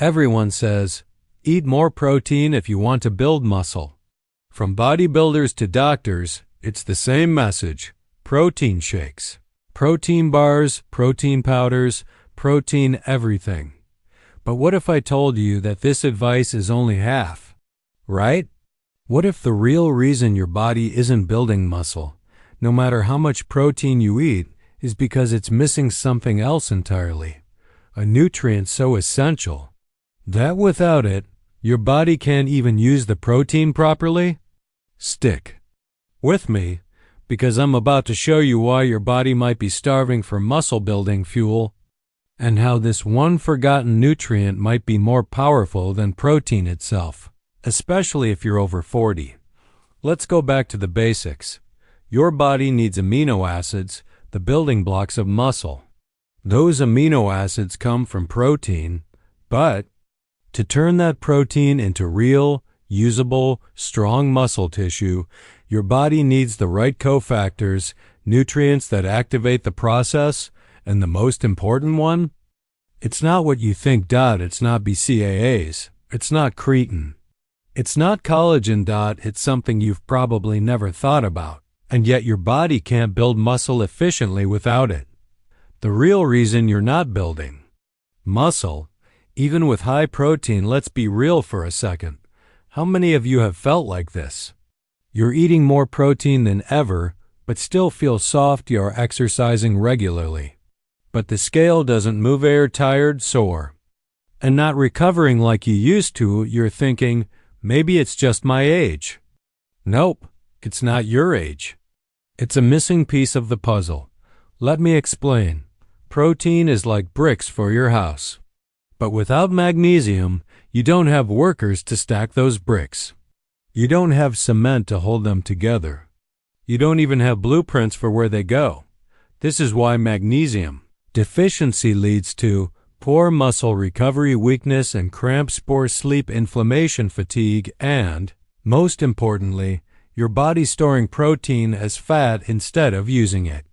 Everyone says, eat more protein if you want to build muscle. From bodybuilders to doctors, it's the same message: protein shakes, protein bars, protein powders, protein everything. But what if I told you that this advice is only half, right? What if the real reason your body isn't building muscle, no matter how much protein you eat, is because it's missing something else entirely, a nutrient so essential that without it, your body can't even use the protein properly? Stick with me, because I'm about to show you why your body might be starving for muscle-building fuel, and how this one forgotten nutrient might be more powerful than protein itself, especially if you're over 40. Let's go back to the basics. Your body needs amino acids, the building blocks of muscle. Those amino acids come from protein, but to turn that protein into real, usable, strong muscle tissue, your body needs the right cofactors, nutrients that activate the process, and the most important one? It's not what you think. It's not BCAAs. It's not creatine. It's not collagen. It's something you've probably never thought about, and yet your body can't build muscle efficiently without it. The real reason you're not building muscle, even with high protein, let's be real for a second. How many of you have felt like this? You're eating more protein than ever, but still feel soft. You're exercising regularly, but the scale doesn't move. You're tired, sore, and not recovering like you used to. You're thinking, maybe it's just my age. Nope, it's not your age. It's a missing piece of the puzzle. Let me explain. Protein is like bricks for your house. But without magnesium, you don't have workers to stack those bricks. You don't have cement to hold them together. You don't even have blueprints for where they go. This is why magnesium deficiency leads to poor muscle recovery, weakness and cramps, poor sleep, inflammation, fatigue, and, most importantly, your body storing protein as fat instead of using it.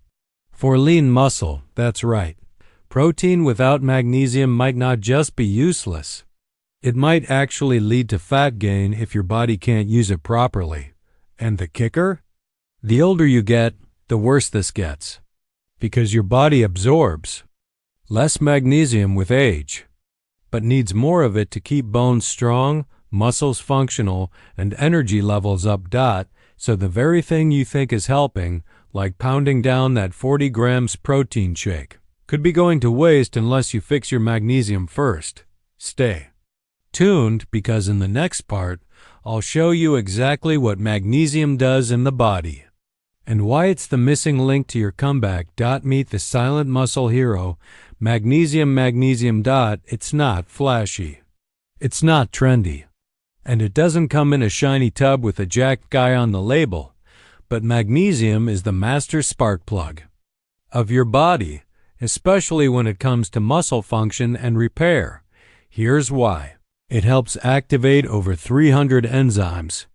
For lean muscle, that's right. Protein without magnesium might not just be useless. It might actually lead to fat gain if your body can't use it properly. And the kicker? The older you get, the worse this gets, because your body absorbs less magnesium with age, but needs more of it to keep bones strong, muscles functional, and energy levels up. So the very thing you think is helping, like pounding down that 40 grams protein shake, could be going to waste unless you fix your magnesium first. Stay tuned, because in the next part, I'll show you exactly what magnesium does in the body and why it's the missing link to your comeback. Meet the silent muscle hero, magnesium. It's not flashy. It's not trendy. And it doesn't come in a shiny tub with a jacked guy on the label. But magnesium is the master spark plug of your body, especially when it comes to muscle function and repair. Here's why. It helps activate over 300 enzymes,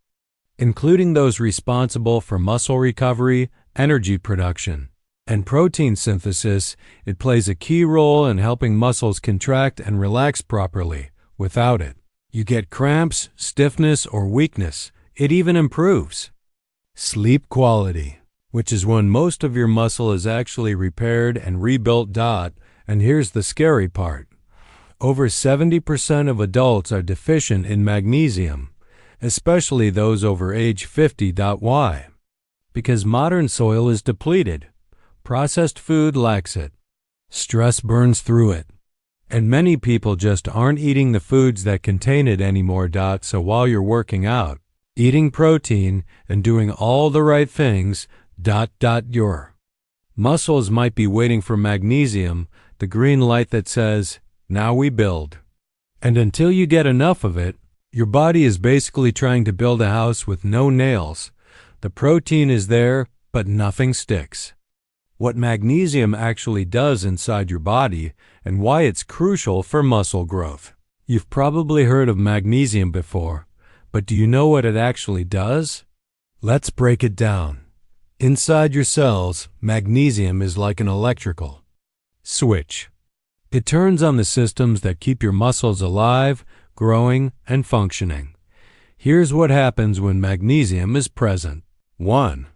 including those responsible for muscle recovery, energy production, and protein synthesis. It plays a key role in helping muscles contract and relax properly. Without it, you get cramps, stiffness, or weakness. It even improves sleep quality, which is when most of your muscle is actually repaired and rebuilt. And here's the scary part. Over 70% of adults are deficient in magnesium, especially those over age 50. Why? Because modern soil is depleted. Processed food lacks it. Stress burns through it. And many people just aren't eating the foods that contain it anymore. So while you're working out, eating protein, and doing all the right things, your muscles might be waiting for magnesium, the green light that says, now we build. And until you get enough of it, your body is basically trying to build a house with no nails. The protein is there, but nothing sticks. What magnesium actually does inside your body and why it's crucial for muscle growth. You've probably heard of magnesium before, but do you know what it actually does? Let's break it down. Inside your cells, magnesium is like an electrical switch. It turns on the systems that keep your muscles alive, growing, and functioning. Here's what happens when magnesium is present. 1.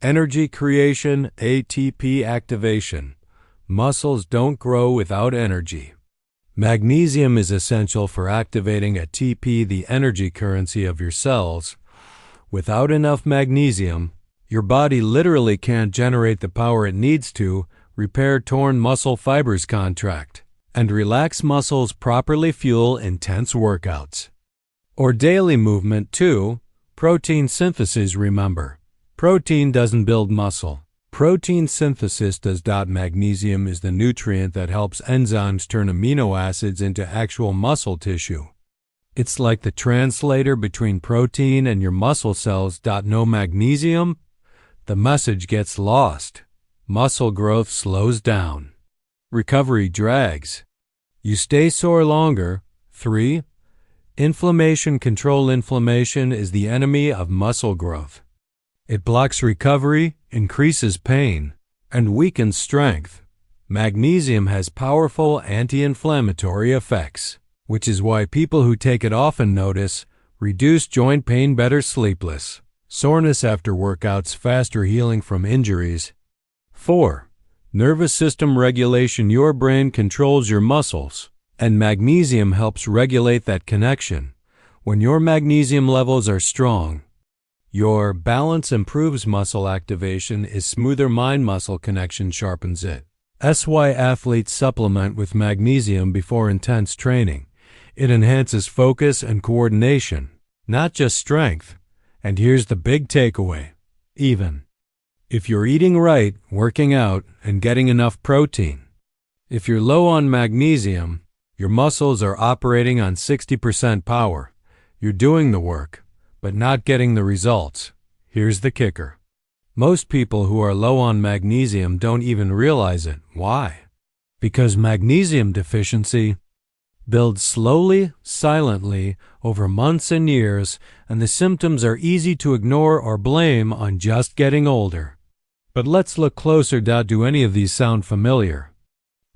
Energy creation, ATP activation. Muscles don't grow without energy. Magnesium is essential for activating ATP, the energy currency of your cells. Without enough magnesium, your body literally can't generate the power it needs to repair torn muscle fibers, contract, and relax muscles, properly fuel intense workouts or daily movement. 2. Protein synthesis. Remember, protein doesn't build muscle. Protein synthesis does. Magnesium is the nutrient that helps enzymes turn amino acids into actual muscle tissue. It's like the translator between protein and your muscle cells. No magnesium, the message gets lost. Muscle growth slows down. Recovery drags. You stay sore longer. 3. Inflammation control. Inflammation is the enemy of muscle growth. It blocks recovery, increases pain, and weakens strength. Magnesium has powerful anti-inflammatory effects, which is why people who take it often notice reduced joint pain, better sleepless, soreness after workouts, faster healing from injuries. 4. Nervous system regulation. Your brain controls your muscles, and magnesium helps regulate that connection. When your magnesium levels are strong, your balance improves. Muscle activation is smoother. Mind-muscle connection sharpens it. That's why athletes supplement with magnesium before intense training. It enhances focus and coordination, not just strength. And here's the big takeaway. Even if you're eating right, working out, and getting enough protein, if you're low on magnesium, your muscles are operating on 60% power. You're doing the work, but not getting the results. Here's the kicker. Most people who are low on magnesium don't even realize it. Why? Because magnesium deficiency builds slowly, silently, over months and years, and the symptoms are easy to ignore or blame on just getting older. But let's look closer. Do any of these sound familiar?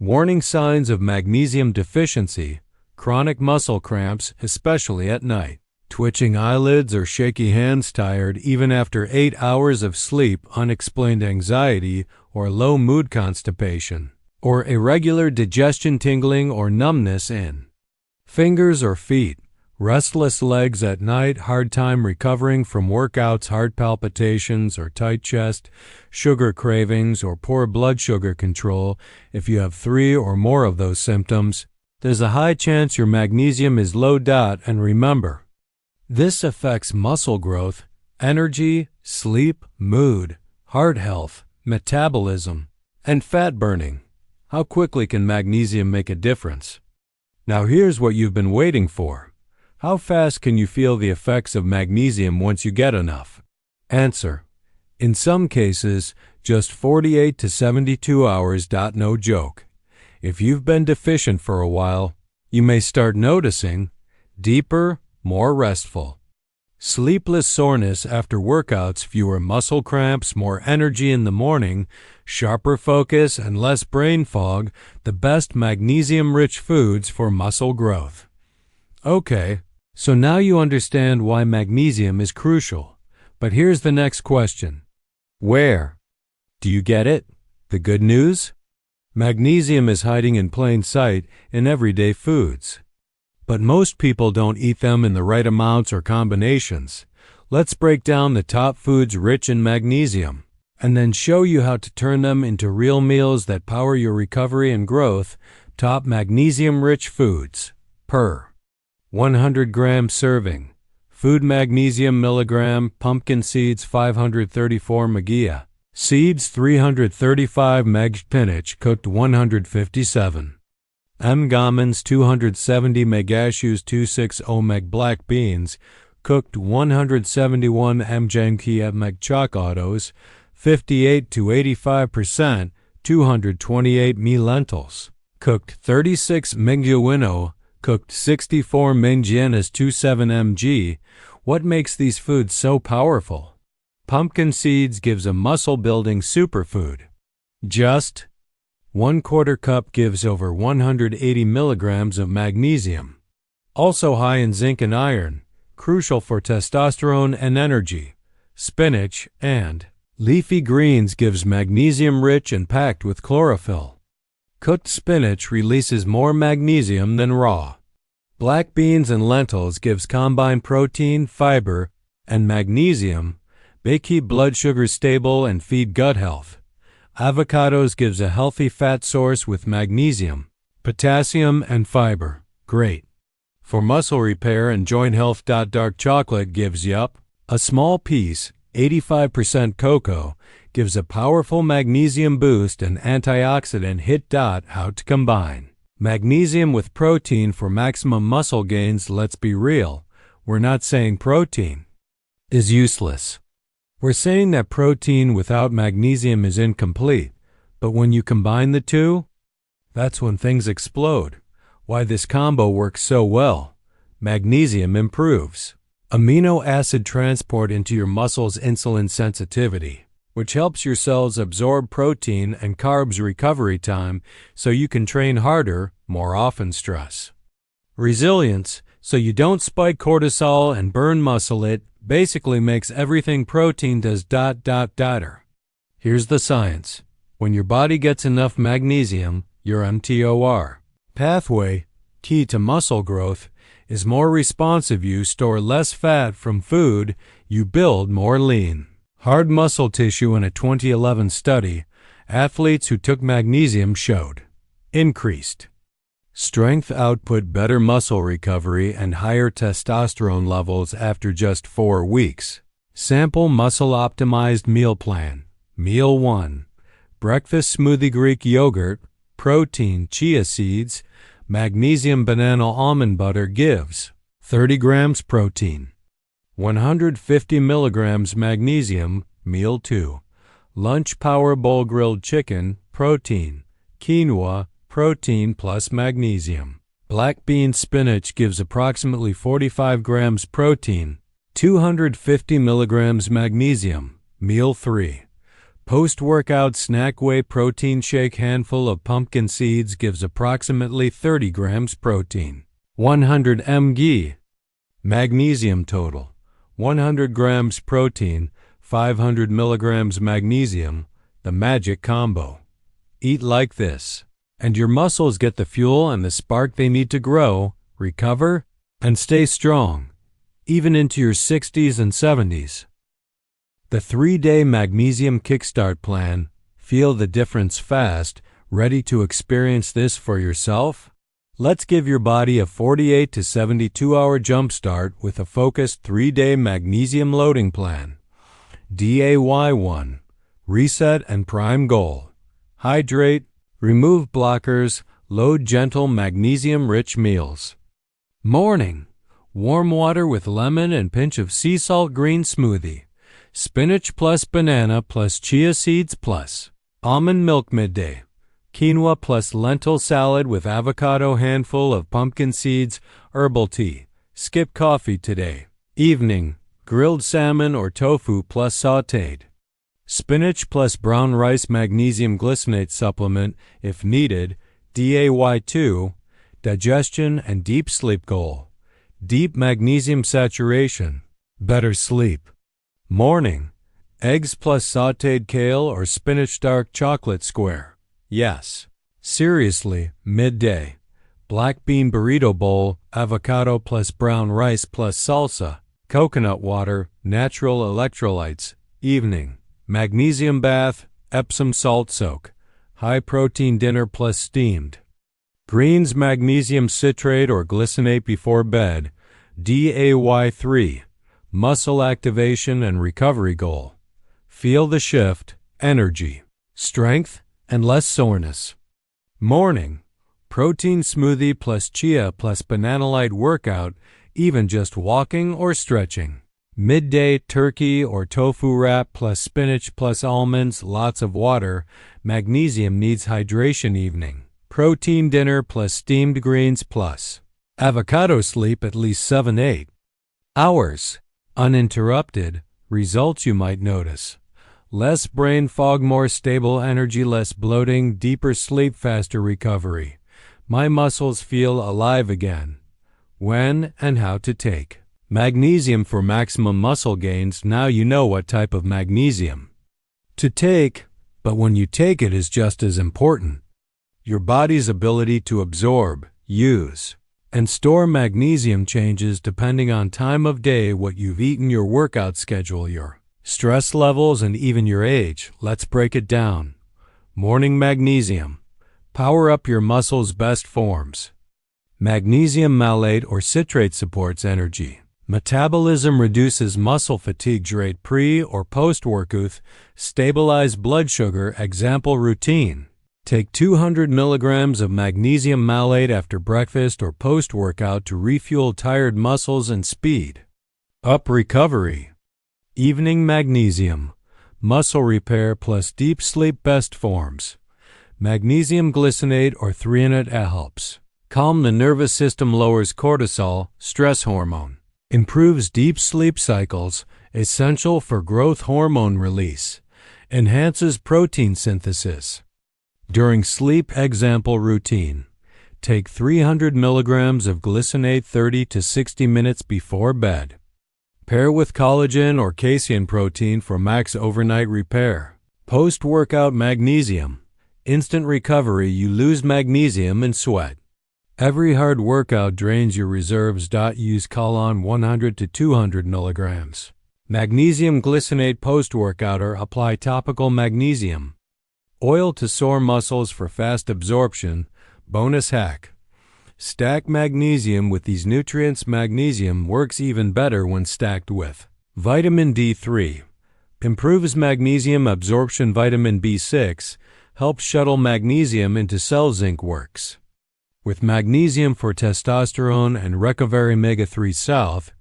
Warning signs of magnesium deficiency: chronic muscle cramps, especially at night. Twitching eyelids or shaky hands, tired even after 8 hours of sleep, unexplained anxiety or low mood, constipation, or irregular digestion, tingling or numbness in fingers or feet, restless legs at night, hard time recovering from workouts, heart palpitations or tight chest, sugar cravings or poor blood sugar control. If you have 3 or more of those symptoms, there's a high chance your magnesium is low. And remember, this affects muscle growth, energy, sleep, mood, heart health, metabolism, and fat burning. How quickly can magnesium make a difference? Now here's what you've been waiting for. How fast can you feel the effects of magnesium once you get enough? Answer: in some cases, just 48 to 72 hours. No joke. If you've been deficient for a while, you may start noticing deeper, more restful, sleepless soreness after workouts, fewer muscle cramps, more energy in the morning, sharper focus, and less brain fog. The best magnesium-rich foods for muscle growth. Okay, so now you understand why magnesium is crucial. But here's the next question. Where? Do you get it? The good news? Magnesium is hiding in plain sight in everyday foods. But most people don't eat them in the right amounts or combinations. Let's break down the top foods rich in magnesium, and then show you how to turn them into real meals that power your recovery and growth. Top magnesium-rich foods per 100-gram serving. Food magnesium milligram: pumpkin seeds 534 mg, seeds 335 mg, spinach cooked 157 almonds 270 mg, cashews 260 mg, black beans cooked 171 mg, chocolatos 58 to 85%, 228 mg, lentils cooked 36 mg, cooked 64 mg, 27 mg. What makes these foods so powerful? Pumpkin seeds gives a muscle-building superfood. Just 1/4 cup gives over 180 milligrams of magnesium. Also high in zinc and iron, crucial for testosterone and energy. Spinach and leafy greens gives magnesium-rich and packed with chlorophyll. Cooked spinach releases more magnesium than raw. Black beans and lentils gives combined protein, fiber, and magnesium. They keep blood sugar stable and feed gut health. Avocados gives a healthy fat source with magnesium, potassium, and fiber. Great for muscle repair and joint health. Dark chocolate gives a small piece, 85% cocoa, gives a powerful magnesium boost and antioxidant hit. How to combine magnesium with protein for maximum muscle gains? Let's be real, we're not saying protein is useless. We're saying that protein without magnesium is incomplete, but when you combine the two, that's when things explode. Why this combo works so well? Magnesium improves amino acid transport into your muscles' insulin sensitivity, which helps your cells absorb protein and carbs recovery time so you can train harder, more often. Stress resilience, so you don't spike cortisol and burn muscle. It basically makes everything protein does. Here's the science. When your body gets enough magnesium, your mTOR pathway, key to muscle growth, is more responsive. You store less fat from food, you build more lean, hard muscle tissue. In a 2011 study, athletes who took magnesium showed increased strength output, better muscle recovery, and higher testosterone levels after just 4 weeks. Sample muscle-optimized meal plan. Meal 1. Breakfast smoothie: Greek yogurt, protein, chia seeds, magnesium. Banana almond butter gives 30 grams protein, 150 milligrams magnesium. Meal 2. Lunch power bowl: grilled chicken, protein, quinoa, protein plus magnesium. Black bean spinach gives approximately 45 grams protein, 250 milligrams magnesium. Meal 3. Post-workout snack: whey protein shake, handful of pumpkin seeds gives approximately 30 grams protein, 100 mg. Magnesium total: 100 grams protein, 500 milligrams magnesium. The magic combo. Eat like this, and your muscles get the fuel and the spark they need to grow, recover, and stay strong, even into your 60s and 70s. The 3-day Magnesium Kickstart plan. Feel the difference fast. Ready to experience this for yourself? Let's give your body a 48 to 72 hour jumpstart with a focused 3-day magnesium loading plan. Day 1. Reset and prime goal. Hydrate, remove blockers, load gentle magnesium-rich meals. Morning. Warm water with lemon and pinch of sea salt green smoothie. Spinach plus banana plus chia seeds plus almond milk. Midday. Quinoa plus lentil salad with avocado, handful of pumpkin seeds, herbal tea. Skip coffee today. Evening. Grilled salmon or tofu plus sautéed. Spinach plus brown rice magnesium glycinate supplement if needed. Day 2. Digestion and deep sleep goal. Deep magnesium saturation. Better sleep. Morning. Eggs plus sautéed kale or spinach dark chocolate square. Yes. Seriously. Midday. Black bean burrito bowl, avocado plus brown rice plus salsa, coconut water, natural electrolytes. Evening. Magnesium bath, Epsom salt soak. High protein dinner plus steamed greens, magnesium citrate or glycinate before bed. Day 3. Muscle activation and recovery goal. Feel the shift, energy, strength, and less soreness. Morning. Protein smoothie plus chia plus banana light workout, even just walking or stretching. Midday. Turkey or tofu wrap plus spinach plus almonds, lots of water. Magnesium needs hydration. Evening. Protein dinner plus steamed greens plus avocado. Sleep at least 7-8 hours. Uninterrupted. Results you might notice. Less brain fog, more stable energy, less bloating, deeper sleep, faster recovery. My muscles feel alive again. When and how to take. Magnesium for maximum muscle gains. Now you know what type of magnesium to take, but when you take it is just as important. Your body's ability to absorb, use, and store magnesium changes depending on time of day, what you've eaten, your workout schedule, your stress levels, and even your age. Let's break it down. Morning magnesium. Power up your muscles' best forms. Magnesium malate or citrate supports energy. Metabolism, reduces muscle fatigue, rate pre or post-workout, stabilize blood sugar. Example routine. Take 200 milligrams of magnesium malate after breakfast or post-workout to refuel tired muscles and speed up recovery. Evening magnesium. Muscle repair plus deep sleep, best forms. Magnesium glycinate or threonate helps calm the nervous system, lowers cortisol, stress hormone. Improves deep sleep cycles, essential for growth hormone release. Enhances protein synthesis during sleep. Example routine. Take 300 milligrams of glycinate 30 to 60 minutes before bed. Pair with collagen or casein protein for max overnight repair. Post-workout magnesium. Instant recovery, you lose magnesium in sweat. Every hard workout drains your reserves. Use colon 100 to 200 milligrams. Magnesium glycinate post-workout or apply topical magnesium oil to sore muscles for fast absorption. Bonus hack. Stack magnesium with these nutrients. Magnesium works even better when stacked with vitamin D3. Improves magnesium absorption. Vitamin B6 helps shuttle magnesium into cells. Zinc works with magnesium for testosterone and recovery. Omega-3 South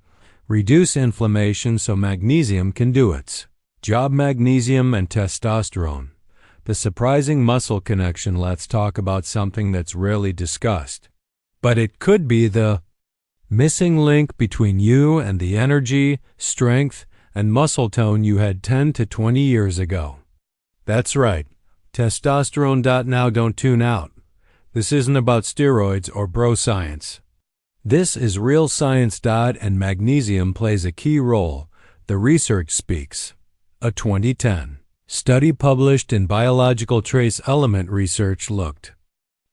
reduce inflammation so magnesium can do its job. Magnesium and testosterone. The surprising muscle connection. Let's talk about something that's rarely discussed, but it could be the missing link between you and the energy, strength, and muscle tone you had 10 to 20 years ago. That's right, testosterone. Now don't tune out. This isn't about steroids or bro science. This is real science. And magnesium plays a key role. The research speaks. A 2010 study published in Biological Trace Element Research looked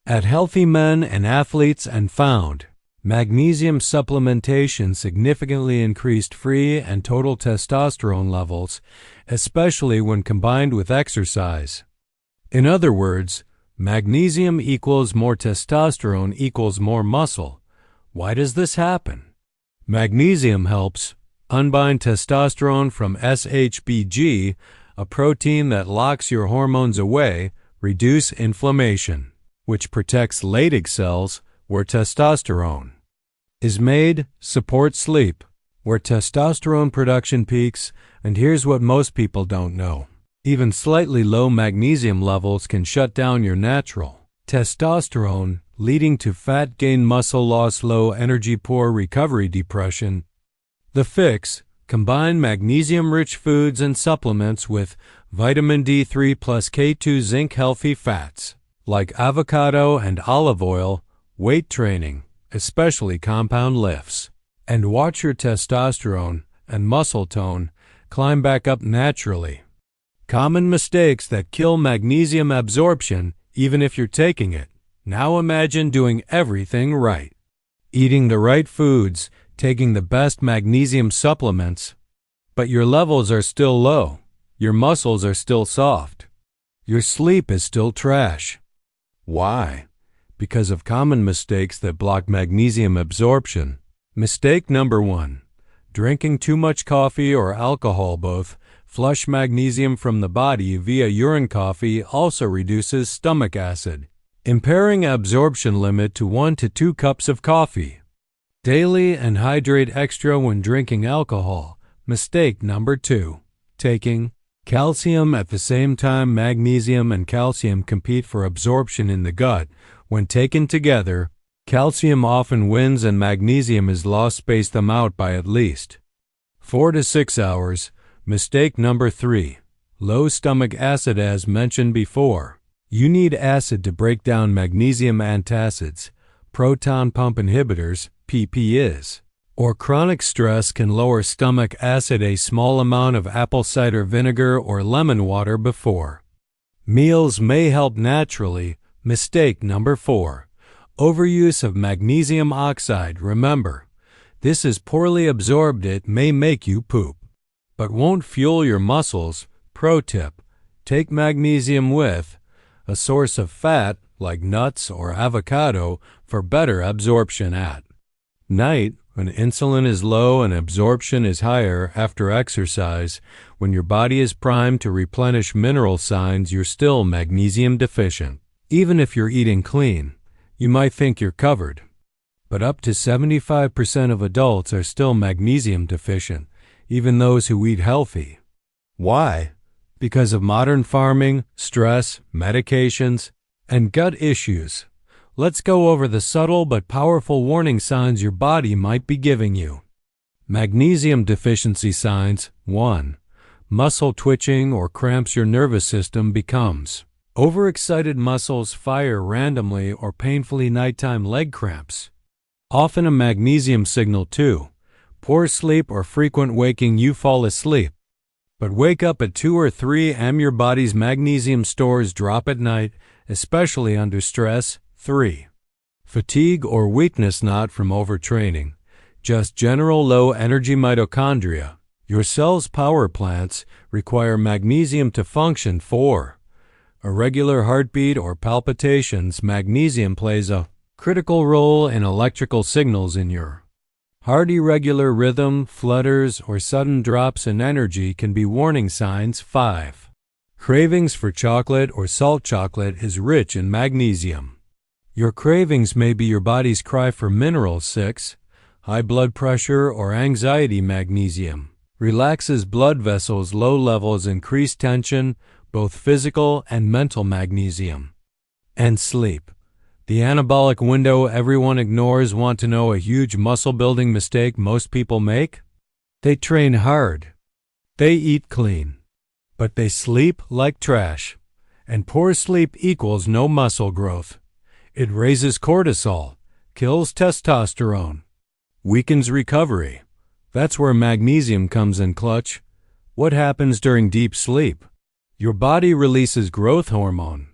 at healthy men and athletes and found magnesium supplementation significantly increased free and total testosterone levels, especially when combined with exercise. In other words, magnesium equals more testosterone equals more muscle. Why does this happen? Magnesium helps unbind testosterone from SHBG, a protein that locks your hormones away, reduce inflammation, which protects Leydig cells where testosterone is made, support sleep, where testosterone production peaks. And here's what most people don't know. Even slightly low magnesium levels can shut down your natural testosterone, leading to fat gain, muscle loss, low energy, poor recovery, depression. The fix: combine magnesium-rich foods and supplements with vitamin D3 plus K2, zinc, healthy fats like avocado and olive oil, weight training, especially compound lifts, and watch your testosterone and muscle tone climb back up naturally. Common mistakes that kill magnesium absorption even if you're taking it. Now imagine doing everything right. Eating the right foods, taking the best magnesium supplements, but your levels are still low. Your muscles are still soft. Your sleep is still trash. Why? Because of common mistakes that block magnesium absorption. Mistake number 1. Drinking too much coffee or alcohol. Both flush magnesium from the body via urine. Coffee also reduces stomach acid, impairing absorption. Limit to 1 to 2 cups of coffee daily and hydrate extra when drinking alcohol. Mistake number 2. Taking calcium at the same time. Magnesium and calcium compete for absorption in the gut. When taken together, calcium often wins and magnesium is lost. Space them out by at least 4 to 6 hours. Mistake number 3. Low stomach acid as mentioned before. You need acid to break down magnesium antacids, proton pump inhibitors, PPIs. Or chronic stress can lower stomach acid a small amount of apple cider vinegar or lemon water before. Meals may help naturally. Mistake number 4. Overuse of magnesium oxide. Remember, this is poorly absorbed. It may make you poop, but won't fuel your muscles. Pro tip: take magnesium with a source of fat like nuts or avocado for better absorption at night. When insulin is low and absorption is higher after exercise, when your body is primed to replenish mineral signs, you're still magnesium deficient. Even if you're eating clean, you might think you're covered. But up to 75% of adults are still magnesium deficient, even those who eat healthy. Why? Because of modern farming, stress, medications, and gut issues. Let's go over the subtle but powerful warning signs your body might be giving you. Magnesium deficiency signs. 1. Muscle twitching or cramps. Your nervous system becomes overexcited. Muscles fire randomly or painfully. Nighttime leg cramps. Often a magnesium signal. 2. Poor sleep or frequent waking. You fall asleep, but wake up at 2 or 3 a.m. Your body's magnesium stores drop at night, especially under stress. 3. Fatigue or weakness, not from overtraining, just general low-energy mitochondria. Your cell's power plants require magnesium to function. 4. Irregular heartbeat or palpitations. Magnesium plays a critical role in electrical signals in your heart. Irregular rhythm, flutters, or sudden drops in energy can be warning signs. 5. Cravings for chocolate or salt. Chocolate is rich in magnesium. Your cravings may be your body's cry for minerals. 6. High blood pressure or anxiety. Magnesium relaxes blood vessels. Low levels increase tension, both physical and mental. Magnesium and sleep. The anabolic window everyone ignores. Want to know a huge muscle-building mistake most people make? They train hard, they eat clean, but they sleep like trash. And poor sleep equals no muscle growth. It raises cortisol, kills testosterone, weakens recovery. That's where magnesium comes in clutch. What happens during deep sleep? Your body releases growth hormone,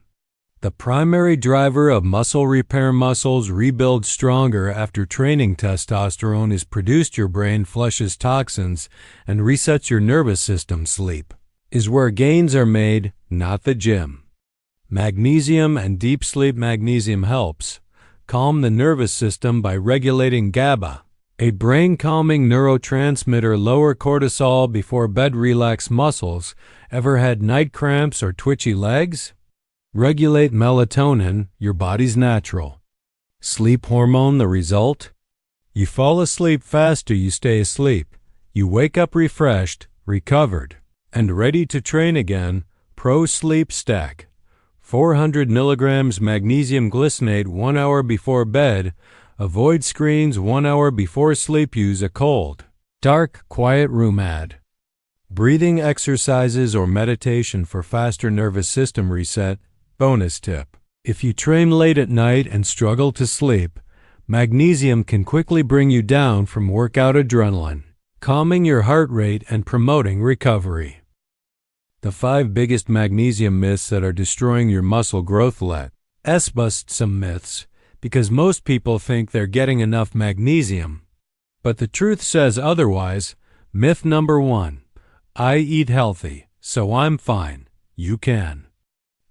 the primary driver of muscle repair. Muscles rebuild stronger after training. Testosterone is produced. Your brain flushes toxins and resets your nervous system. Sleep is where gains are made, not the gym. Magnesium and deep sleep. Magnesium helps calm the nervous system by regulating GABA, a brain-calming neurotransmitter. Lower cortisol before bed. Relax muscles. Ever had night cramps or twitchy legs? Regulate melatonin, your body's natural sleep hormone. The result? You fall asleep faster. You stay asleep. You wake up refreshed, recovered, and ready to train again. Pro Sleep Stack. 400 milligrams magnesium glycinate 1 hour before bed. Avoid screens 1 hour before sleep. Use a cold, dark, quiet room. Add breathing exercises or meditation for faster nervous system reset. Bonus tip: if you train late at night and struggle to sleep, magnesium can quickly bring you down from workout adrenaline, calming your heart rate and promoting recovery. The 5 biggest magnesium myths that are destroying your muscle growth. Let's bust some myths, because most people think they're getting enough magnesium, but the truth says otherwise. Myth number 1: I eat healthy, so I'm fine. You can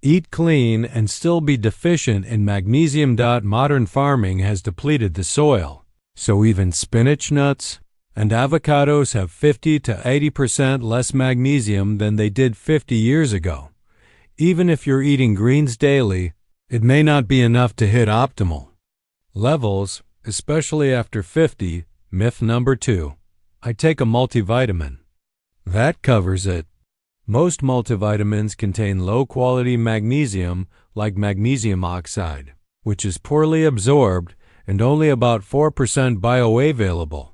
eat clean and still be deficient in magnesium. Modern farming has depleted the soil, so even spinach, nuts, and avocados have 50 to 80% less magnesium than they did 50 years ago. Even if you're eating greens daily, it may not be enough to hit optimal levels, especially after 50. Myth number 2: I take a multivitamin. That covers it. Most multivitamins contain low-quality magnesium, like magnesium oxide, which is poorly absorbed and only about 4% bioavailable.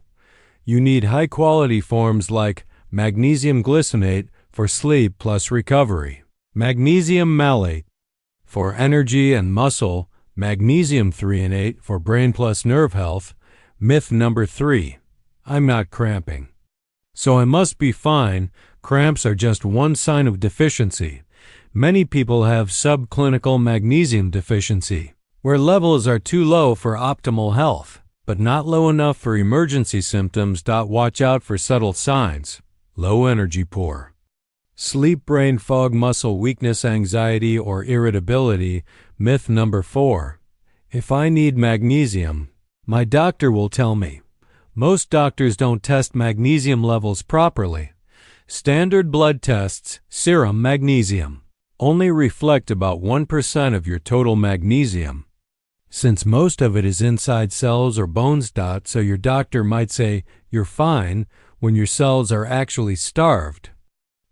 You need high-quality forms like magnesium glycinate for sleep plus recovery. Magnesium malate for energy and muscle. Magnesium threonate for brain plus nerve health. Myth number 3. I'm not cramping, so I must be fine. Cramps are just one sign of deficiency. Many people have subclinical magnesium deficiency, where levels are too low for optimal health, but not low enough for emergency symptoms. Watch out for subtle signs. Low energy, poor sleep, brain fog, muscle weakness, anxiety or irritability. Myth number 4. If I need magnesium, my doctor will tell me. Most doctors don't test magnesium levels properly. Standard blood tests, serum magnesium, only reflect about 1% of your total magnesium, since most of it is inside cells or bones. So your doctor might say you're fine when your cells are actually starved.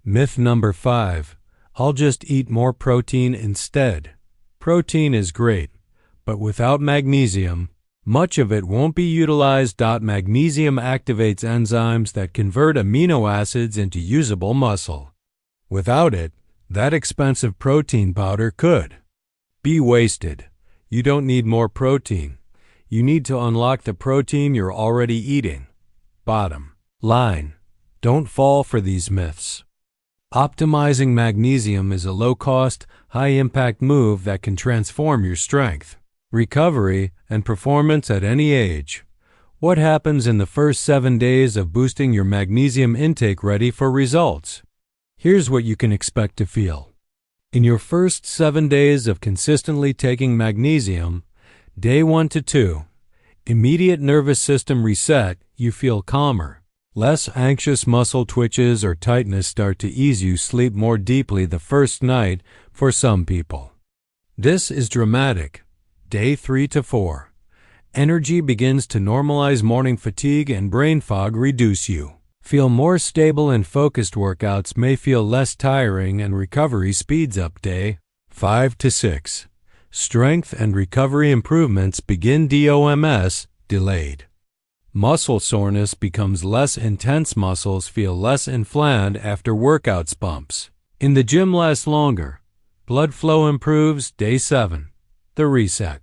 Myth number 5. I'll just eat more protein instead. Protein is great, but without magnesium, much of it won't be utilized. Magnesium activates enzymes that convert amino acids into usable muscle. Without it, that expensive protein powder could be wasted. You don't need more protein. You need to unlock the protein you're already eating. Bottom line, don't fall for these myths. Optimizing magnesium is a low-cost, high-impact move that can transform your strength, recovery, and performance at any age. What happens in the first 7 days of boosting your magnesium intake? Ready for results? Here's what you can expect to feel. In your first 7 days of consistently taking magnesium, day 1 to 2, immediate nervous system reset. You feel calmer, less anxious, muscle twitches or tightness start to ease. You sleep more deeply the first night for some people. This is dramatic. Day 3 to 4, energy begins to normalize. Morning fatigue and brain fog reduce. You feel more stable and focused. Workouts may feel less tiring and recovery speeds up. Day 5 to 6, strength and recovery improvements begin. DOMS, delayed. Muscle soreness becomes less intense. Muscles feel less inflamed after workouts. Bumps in the gym last longer. Blood flow improves. Day 7, the reset.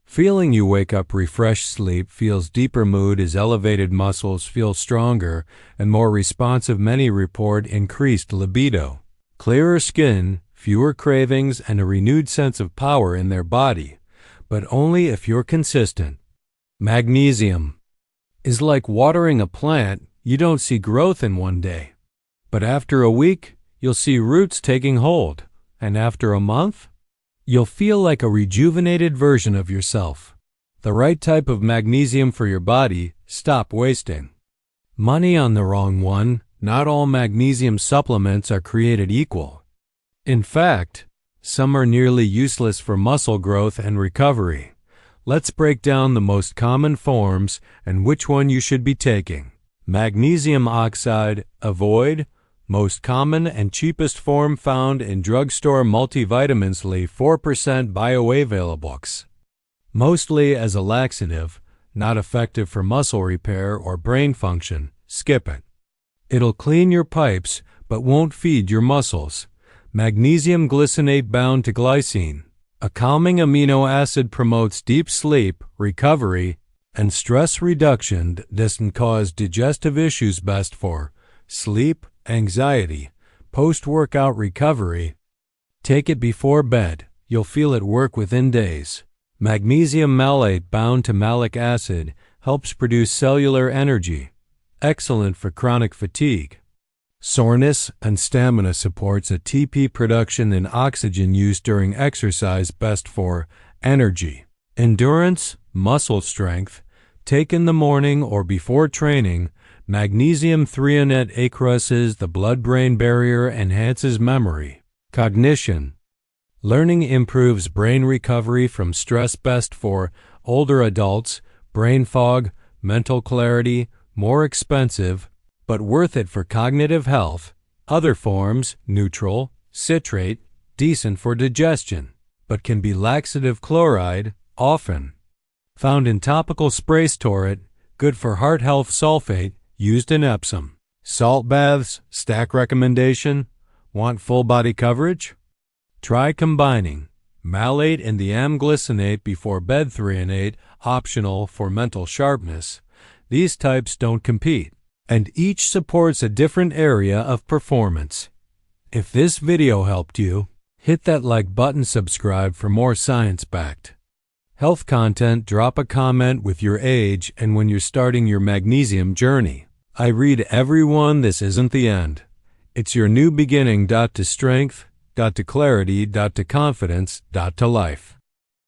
Feeling. You wake up refreshed. Sleep feels deeper. Mood is elevated. Muscles feel stronger and more responsive. Many report increased libido, clearer skin, fewer cravings, and a renewed sense of power in their body, but only if you're consistent. Magnesium is like watering a plant. You don't see growth in one day, but after a week, you'll see roots taking hold, and after a month, you'll feel like a rejuvenated version of yourself. The right type of magnesium for your body. Stop wasting money on the wrong one. Not all magnesium supplements are created equal. In fact, some are nearly useless for muscle growth and recovery. Let's break down the most common forms and which one you should be taking. Magnesium oxide, avoid. Most common and cheapest form found in drugstore multivitamins. 4% bioavailable. Mostly as a laxative, not effective for muscle repair or brain function. Skip it. It'll clean your pipes but won't feed your muscles. Magnesium glycinate bound to glycine, a calming amino acid, promotes deep sleep, recovery, and stress reduction. Doesn't cause digestive issues. Best for sleep, anxiety, post-workout recovery. Take it before bed. You'll feel it work within days. Magnesium malate bound to malic acid helps produce cellular energy. Excellent for chronic fatigue, soreness, and stamina. Supports ATP production and oxygen use during exercise. Best for energy, endurance, muscle strength. Take in the morning or before training. Magnesium threonate acrosses the blood-brain barrier, enhances memory, cognition, learning, improves brain recovery from stress. Best for older adults, brain fog, mental clarity. More expensive, but worth it for cognitive health. Other forms, neutral, citrate, decent for digestion, but can be laxative. Chloride, often found in topical spray. Store it, good for heart health. Sulfate, used in Epsom salt baths. Stack recommendation: Want full body coverage? Try combining malate and the amglycinate before bed threonate, optional for mental sharpness. These types don't compete, and each supports a different area of performance. If this video helped you, hit that like button, subscribe for more science-backed health content, drop a comment with your age and when you're starting your magnesium journey. I read everyone. This isn't the end. It's your new beginning. To strength, to clarity, to confidence, to life.